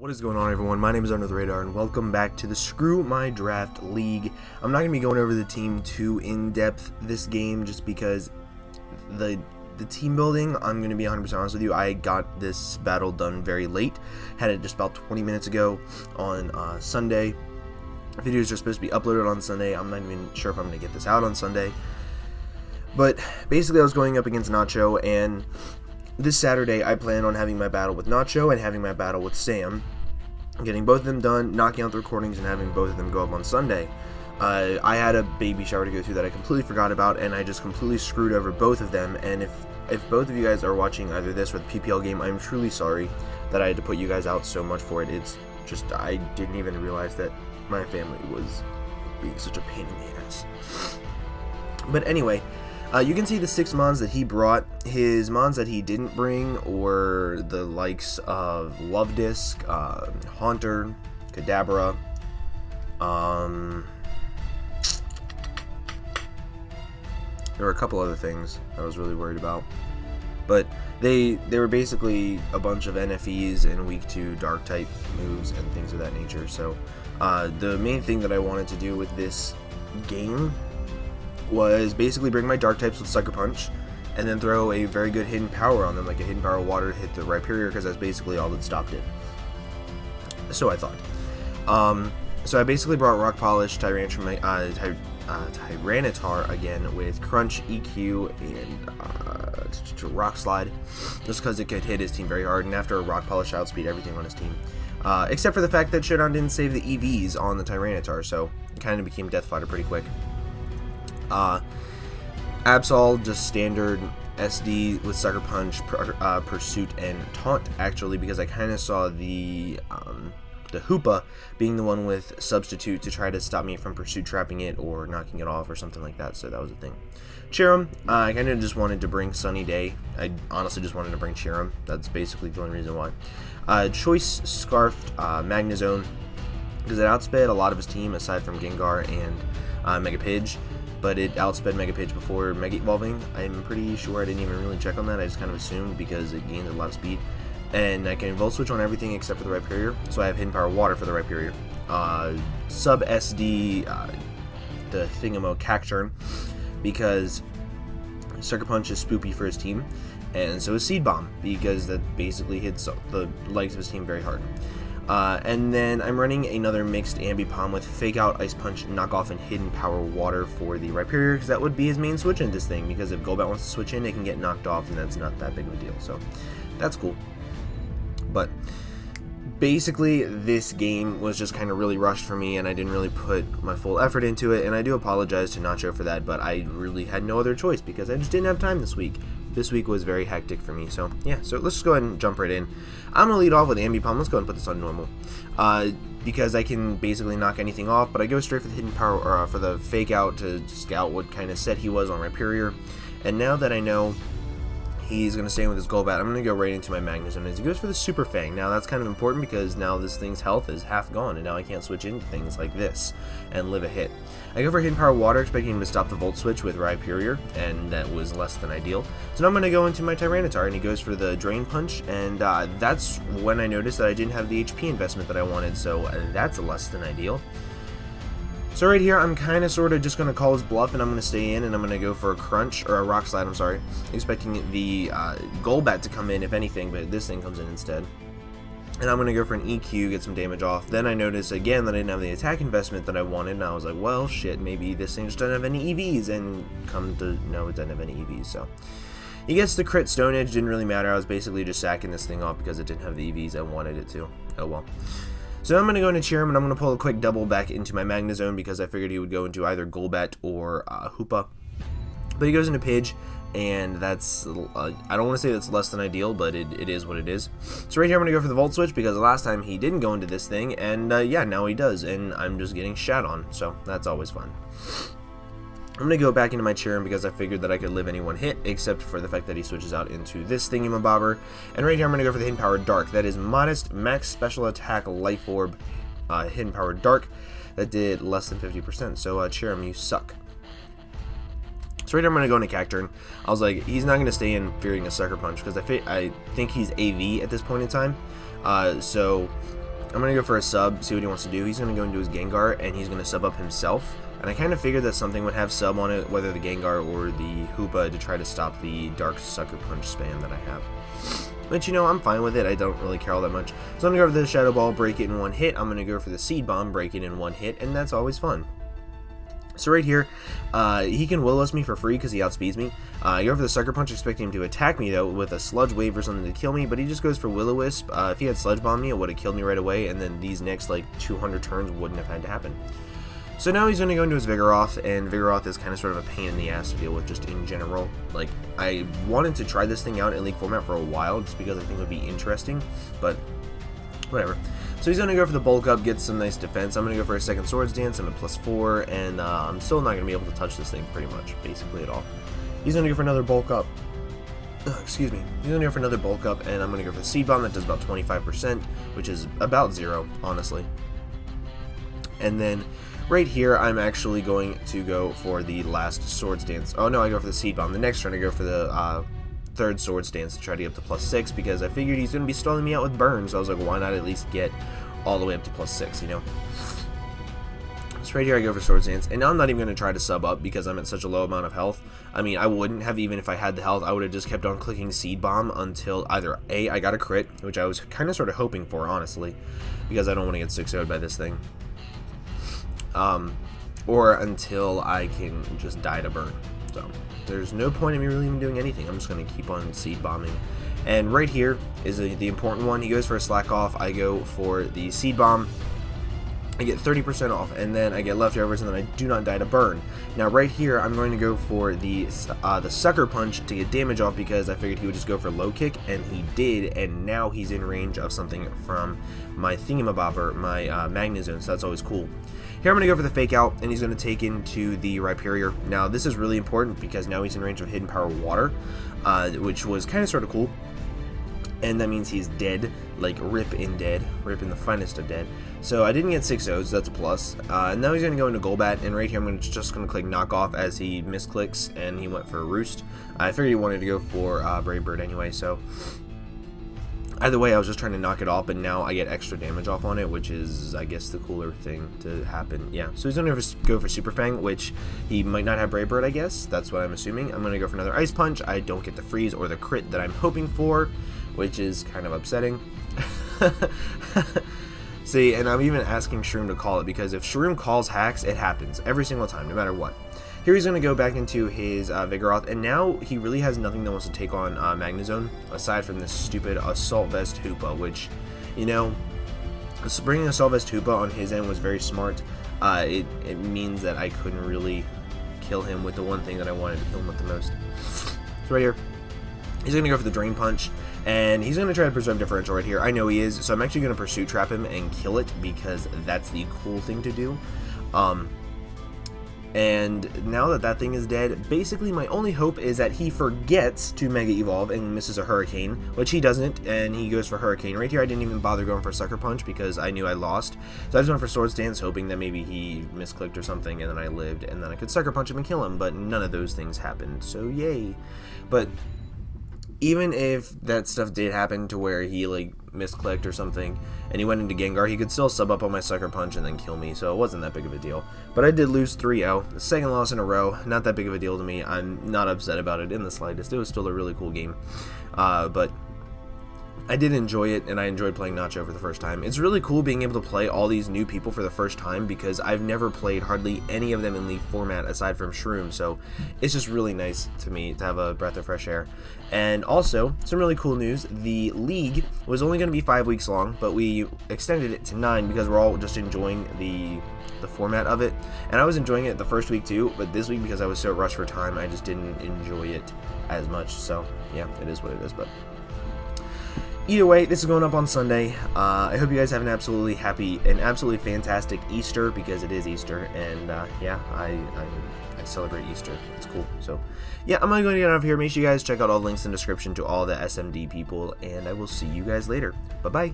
What is going on, everyone? My name is Under the Radar, and welcome back to the Screw My Draft League. I'm not going to be going over the team too in-depth this game, just because the team building, I'm going to be 100% honest with you, I got this battle done very late. Had it just about 20 minutes ago on Sunday. Videos are supposed to be uploaded on Sunday. I'm not even sure if I'm going to get this out on Sunday. But basically, I was going up against Nacho, and this Saturday, I plan on having my battle with Nacho and having my battle with Sam. Getting both of them done, knocking out the recordings, and having both of them go up on Sunday. I had a baby shower to go through that I completely forgot about, and I just completely screwed over both of them. And if both of you guys are watching either this or the PPL game, I'm truly sorry that I had to put you guys out so much for it. It's just, I didn't even realize that my family was being such a pain in the ass. But anyway, you can see the 6 mons that he brought. His mons that he didn't bring were the likes of Love Disc, Haunter, Kadabra, there were a couple other things I was really worried about. But they were basically a bunch of NFEs and week 2 dark type moves and things of that nature. So the main thing that I wanted to do with this game was basically bring my dark types with Sucker Punch and then throw a very good hidden power on them, like a hidden power water to hit the Rhyperior, because that's basically all that stopped it. So I thought. So I basically brought Rock Polish, Tyranitar again with Crunch, EQ, and Rock Slide, just because it could hit his team very hard, and after a Rock Polish outspeed everything on his team. Except for the fact that Showdown didn't save the EVs on the Tyranitar, so it kind of became Death Fodder pretty quick. Absol, just standard SD with Sucker Punch, Pursuit, and Taunt, actually, because I kind of saw the Hoopa being the one with Substitute to try to stop me from Pursuit trapping it or knocking it off or something like that, so that was a thing. Cheerum, I kind of just wanted to bring Sunny Day. I honestly just wanted to bring Cheerum. That's basically the only reason why. Choice Scarfed Magnezone, because it outsped a lot of his team aside from Gengar and Megapidge. But it outsped Megapidge before Mega Evolving. I'm pretty sure I didn't even really check on that. I just kind of assumed because it gained a lot of speed. And I can Volt Switch on everything except for the Rhyperior. So I have Hidden Power Water for the Rhyperior. Sub SD, the Thingamo Cacturn, because Sucker Punch is spoopy for his team. And so is Seed Bomb, because that basically hits the legs of his team very hard. And then I'm running another mixed Ambipom with Fake Out, Ice Punch, Knock Off, and Hidden Power Water for the Rhyperior, because that would be his main switch in this thing, because if Golbat wants to switch in, it can get knocked off, and that's not that big of a deal, so that's cool. But basically, this game was just kind of really rushed for me, and I didn't really put my full effort into it, and I do apologize to Nacho for that, but I really had no other choice, because I just didn't have time this week. This week was very hectic for me, so yeah, so let's just go ahead and jump right in. I'm going to lead off with Ambipom. Let's go ahead and put this on normal, because I can basically knock anything off, but I go straight for the Hidden Power, or for the Fake Out to scout what kind of set he was on Rhyperior, and now that I know he's going to stay with his Golbat, I'm going to go right into my Magnezone as he goes for the Super Fang. Now that's kind of important because now this thing's health is half gone, and now I can't switch into things like this and live a hit. I go for Hidden Power Water, expecting him to stop the Volt Switch with Rhyperior, and that was less than ideal. So now I'm going to go into my Tyranitar, and he goes for the Drain Punch, and that's when I noticed that I didn't have the HP investment that I wanted, so that's less than ideal. So right here, I'm kind of sort of just going to call his bluff, and I'm going to stay in, and I'm going to go for a Crunch, or a Rock Slide, I'm sorry, expecting the Golbat to come in, if anything, but this thing comes in instead. And I'm going to go for an EQ, get some damage off. Then I notice again that I didn't have the attack investment that I wanted, and I was like, well, shit, maybe this thing just doesn't have any EVs, and come to know it doesn't have any EVs, so. He gets the crit Stone Edge, didn't really matter, I was basically just sacking this thing off because it didn't have the EVs I wanted it to. Oh well. So I'm going to go into Cheerum, and I'm going to pull a quick double back into my Magnezone because I figured he would go into either Golbat or Hoopa. But he goes into Pidge, and that's, I don't want to say that's less than ideal, but it is what it is. So right here I'm going to go for the Volt Switch because the last time he didn't go into this thing, and yeah, now he does, and I'm just getting shat on, so that's always fun. I'm going to go back into my Cheerum because I figured that I could live any one hit, except for the fact that he switches out into this thingamabobber. And right here I'm going to go for the Hidden Power Dark. That is Modest Max Special Attack Life Orb Hidden Power Dark. That did less than 50%, so Cheerum, you suck. So right here I'm going to go into Cacturn. I was like, he's not going to stay in fearing a Sucker Punch because I think he's AV at this point in time. So I'm going to go for a sub, see what he wants to do. He's going to go into his Gengar, and he's going to sub up himself. And I kind of figured that something would have sub on it, whether the Gengar or the Hoopa, to try to stop the Dark Sucker Punch spam that I have. But, you know, I'm fine with it. I don't really care all that much. So I'm going to go for the Shadow Ball, break it in one hit. I'm going to go for the Seed Bomb, break it in one hit, and that's always fun. So right here, he can Will-O-Wisp me for free because he outspeeds me. I go for the Sucker Punch, expecting him to attack me, though, with a Sludge Wave or something to kill me, but he just goes for Will-O-Wisp. If he had Sludge Bomb me, it would have killed me right away, and then these next, like, 200 turns wouldn't have had to happen. So now he's going to go into his Vigoroth, and Vigoroth is kind of sort of a pain in the ass to deal with just in general. Like, I wanted to try this thing out in League format for a while, just because I think it would be interesting, but whatever. So he's going to go for the Bulk Up, get some nice defense. I'm going to go for a second Swords Dance. I'm at +4, and I'm still not going to be able to touch this thing pretty much, basically at all. He's going to go for another Bulk Up. Excuse me. He's going to go for another Bulk Up, and I'm going to go for the Seed Bomb that does about 25%, which is about 0, honestly. And then right here, I'm actually going to go for the last Swords Dance. Oh no, I go for the Seed Bomb. The next turn, I go for the third Swords Dance to try to get up to +6 because I figured he's going to be stalling me out with burn, so I was like, why not at least get all the way up to +6, you know? So right here I go for Swords Dance, and now I'm not even going to try to sub up because I'm at such a low amount of health. I mean, I wouldn't have even if I had the health. I would have just kept on clicking Seed Bomb until either A, I got a crit, which I was kind of sort of hoping for, honestly, because I don't want to get 6-0'd by this thing, or until I can just die to burn. So there's no point in me really even doing anything. I'm just going to keep on Seed Bombing. And right here is the important one. He goes for a Slack Off. I go for the Seed Bomb. I get 30% off, and then I get leftovers, and then I do not die to burn. Now right here, I'm going to go for the Sucker Punch to get damage off because I figured he would just go for Low Kick, and he did, and now he's in range of something from my Thingamabobber, my Magnezone, so that's always cool. Here I'm going to go for the Fake Out, and he's going to take into the Rhyperior. Now this is really important because now he's in range of Hidden Power Water, which was kind of sort of cool. And that means he's dead, like rip in the finest of dead. So I didn't get 6-0s, that's a plus. And now he's going to go into Golbat, and right here I'm just going to click Knock Off as he misclicks, and he went for Roost. I figured he wanted to go for Brave Bird anyway, so either way I was just trying to knock it off, but now I get extra damage off on it, which is, I guess, the cooler thing to happen. Yeah, so he's going to go for Super Fang, which he might not have Brave Bird, I guess. That's what I'm assuming. I'm going to go for another Ice Punch. I don't get the freeze or the crit that I'm hoping for, which is kind of upsetting. See, and I'm even asking Shroom to call it, because if Shroom calls hacks, it happens every single time, no matter what. Here he's going to go back into his Vigoroth, and now he really has nothing that wants to take on Magnezone, aside from this stupid Assault Vest Hoopa, which, you know, bringing Assault Vest Hoopa on his end was very smart. It means that I couldn't really kill him with the one thing that I wanted to kill him with the most. So right here, he's going to go for the Drain Punch, and he's going to try to preserve differential right here. I know he is, so I'm actually going to Pursuit Trap him and kill it, because that's the cool thing to do. And now that that thing is dead, basically my only hope is that he forgets to Mega Evolve and misses a Hurricane, which he doesn't, and he goes for Hurricane. Right here I didn't even bother going for Sucker Punch because I knew I lost. So I just went for Swords Dance, hoping that maybe he misclicked or something, and then I lived, and then I could Sucker Punch him and kill him, but none of those things happened, so yay. But even if that stuff did happen to where he like misclicked or something and he went into Gengar, he could still sub up on my Sucker Punch and then kill me, so it wasn't that big of a deal. But I did lose 3-0, the second loss in a row, not that big of a deal to me. I'm not upset about it in the slightest. It was still a really cool game, but I did enjoy it, and I enjoyed playing Nacho for the first time. It's really cool being able to play all these new people for the first time, because I've never played hardly any of them in League format aside from Shroom, so it's just really nice to me to have a breath of fresh air. And also, some really cool news, the League was only going to be 5 weeks long, but we extended it to 9 because we're all just enjoying the format of it. And I was enjoying it the first week too, but this week, because I was so rushed for time, I just didn't enjoy it as much. So yeah, it is what it is. But either way, this is going up on Sunday. I hope you guys have an absolutely fantastic Easter, because it is Easter, and yeah, I celebrate Easter. It's cool. So yeah, I'm going to get out of here. Make sure you guys check out all the links in the description to all the SMD people, and I will see you guys later. Bye bye.